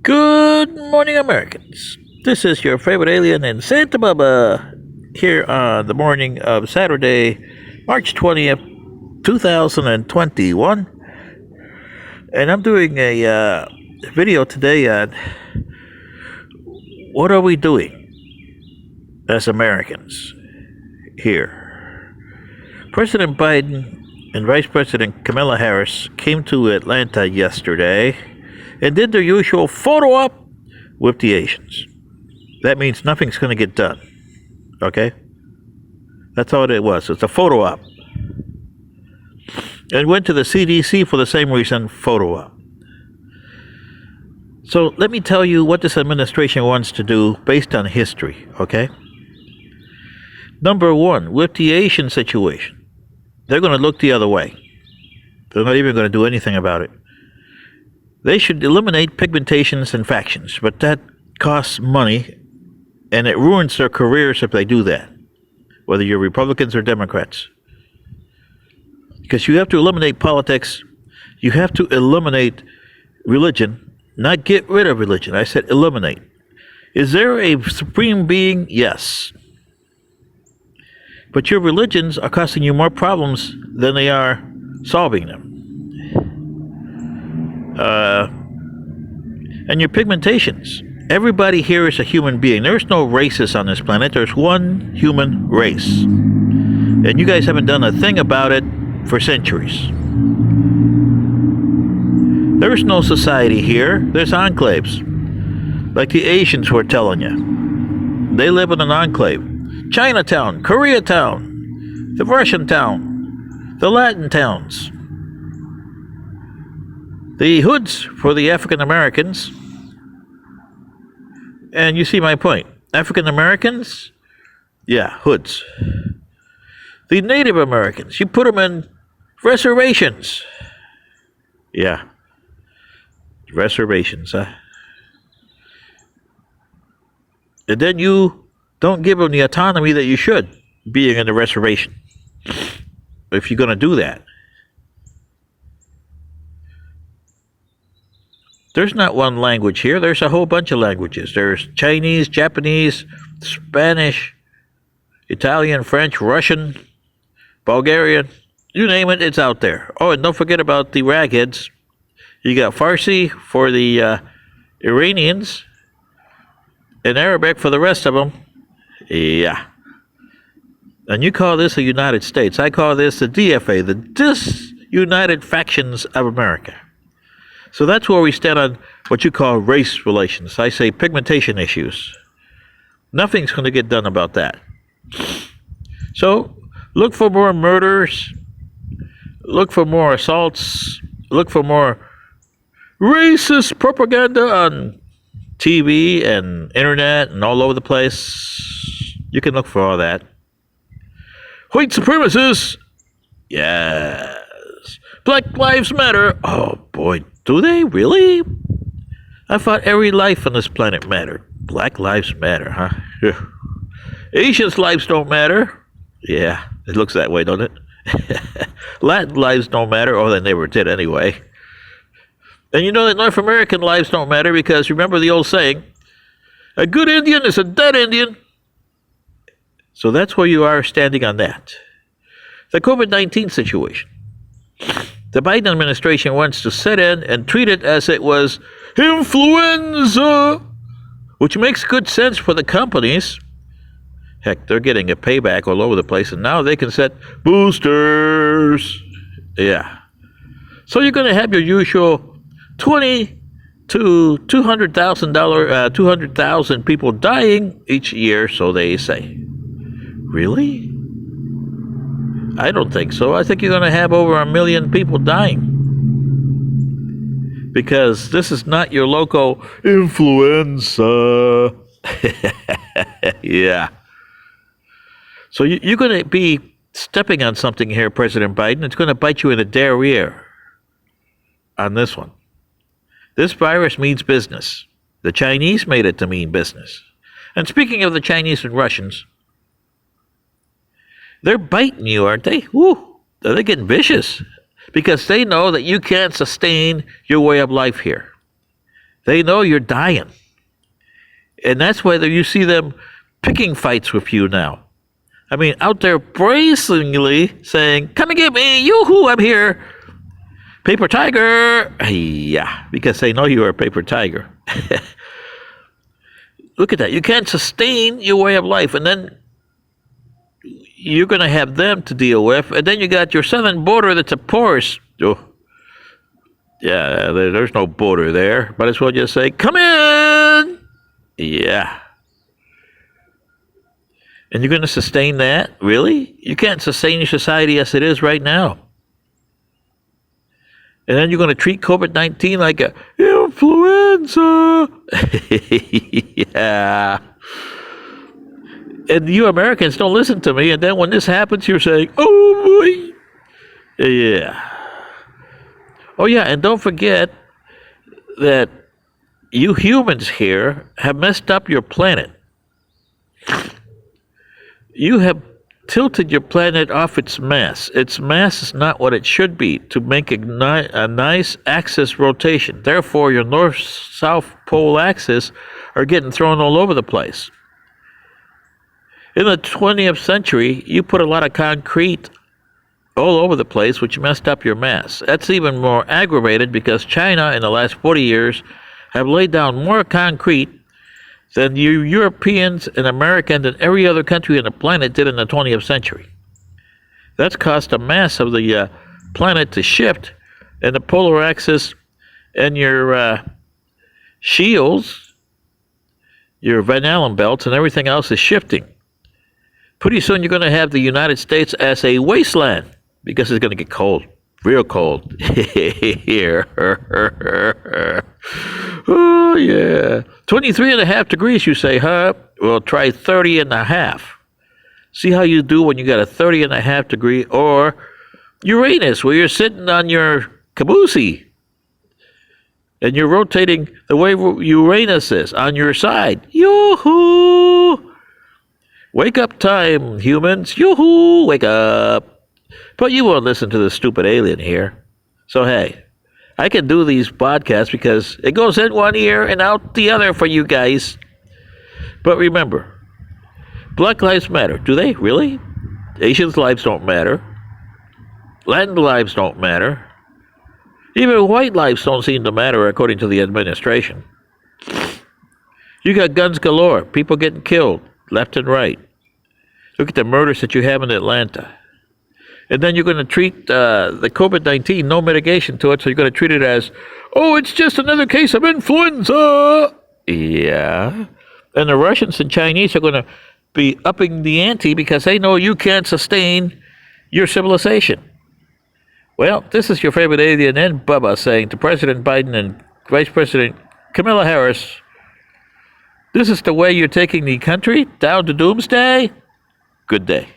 Good morning, Americans. This is your favorite alien in Santa Barbara here on the morning of Saturday, March 20th, 2021. And I'm doing a video today on what are we doing as Americans here. President Biden and Vice President Kamala Harris came to Atlanta yesterday and did their usual photo op with the Asians. That means nothing's going to get done. Okay? That's all it was. It's a photo op. And went to the CDC for the same reason, photo op. So let me tell you what this administration wants to do based on history, okay? Number one, with the Asian situation, they're going to look the other way. They're not even going to do anything about it. They should eliminate pigmentations and factions, but that costs money, and it ruins their careers if they do that, whether you're Republicans or Democrats. Because you have to eliminate politics, you have to eliminate religion, not get rid of religion. I said eliminate. Is there a supreme being? Yes. But your religions are costing you more problems than they are solving them. And your pigmentations. Everybody here is a human being. There's no races on this planet. There's one human race. And you guys haven't done a thing about it for centuries. There's no society here. There's enclaves. Like the Asians were telling you. They live in an enclave. Chinatown, Koreatown, the Russian town, the Latin towns. The hoods for the African Americans. And you see my point. African Americans, yeah, hoods. The Native Americans, you put them in reservations. Yeah, reservations, huh? And then you don't give them the autonomy that you should, being in the reservation. If you're going to do that. There's not one language here. There's a whole bunch of languages. There's Chinese, Japanese, Spanish, Italian, French, Russian, Bulgarian. You name it, it's out there. Oh, and don't forget about the ragheads. You got Farsi for the Iranians and Arabic for the rest of them. Yeah. And you call this the United States. I call this the DFA, the Disunited Factions of America. So that's where we stand on what you call race relations. I say pigmentation issues. Nothing's going to get done about that. So look for more murders. Look for more assaults. Look for more racist propaganda on TV and internet and all over the place. You can look for all that. White supremacists. Yes. Black Lives Matter. Oh boy, do they really? I thought every life on this planet mattered. Black lives matter, huh? Yeah. Asians' lives don't matter. Yeah, it looks that way, don't it? Latin lives don't matter, or they never did anyway. And you know that North American lives don't matter because remember the old saying, a good Indian is a dead Indian. So that's where you are standing on that. The COVID-19 situation. The Biden administration wants to sit in and treat it as it was influenza, which makes good sense for the companies. Heck, they're getting a payback all over the place, and now they can set boosters. Yeah. So you're going to have your usual 20 to $200,000 people dying each year, so they say. Really? I don't think so. I think you're going to have over 1 million people dying. Because this is not your local influenza. Yeah. So you're going to be stepping on something here, President Biden. It's going to bite you in the derriere on this one. This virus means business. The Chinese made it to mean business. And speaking of the Chinese and Russians, they're biting you, aren't they? Woo! They're getting vicious because they know that you can't sustain your way of life here. They know you're dying. And that's why you see them picking fights with you now. I mean, out there brazenly saying, come and get me, yoo-hoo, I'm here. Paper tiger. Yeah, because they know you're a paper tiger. Look at that. You can't sustain your way of life. And then you're going to have them to deal with. And then you got your southern border that's a porous. Oh, yeah, there's no border there. Might as well just say, come in. Yeah. And you're going to sustain that? Really? You can't sustain your society as it is right now. And then you're going to treat COVID-19 like a influenza. Yeah. And you Americans don't listen to me. And then when this happens, you're saying, oh, boy. Yeah. Oh, yeah. And don't forget that you humans here have messed up your planet. You have tilted your planet off its mass. Its mass is not what it should be to make a nice axis rotation. Therefore, your north-south pole axis are getting thrown all over the place. In the 20th century, you put a lot of concrete all over the place, which messed up your mass. That's even more aggravated because China, in the last 40 years, have laid down more concrete than you Europeans and Americans and every other country on the planet did in the 20th century. That's caused the mass of the planet to shift, and the polar axis and your shields, your Van Allen belts, and everything else is shifting. Pretty soon you're going to have the United States as a wasteland because it's going to get cold. Real cold. Here. Oh, yeah. 23.5 degrees, you say, huh? Well, try 30.5. See how you do when you got a 30.5 degree. Or Uranus, where you're sitting on your caboose. And you're rotating the way Uranus is, on your side. Yoo-hoo! Wake up time, humans. Yoo-hoo! Wake up. But you won't listen to the stupid alien here. So, hey, I can do these podcasts because it goes in one ear and out the other for you guys. But remember, Black lives matter. Do they? Really? Asians' lives don't matter. Latin lives don't matter. Even white lives don't seem to matter, according to the administration. You got guns galore. People getting killed left and right. Look at the murders that you have in Atlanta. And then you're going to treat the COVID-19, no mitigation to it, so you're going to treat it as, oh, it's just another case of influenza. Yeah. And the Russians and Chinese are going to be upping the ante because they know you can't sustain your civilization. Well, this is your favorite alien and Bubba saying to President Biden and Vice President Kamala Harris, this is the way you're taking the country down to Doomsday? Good day.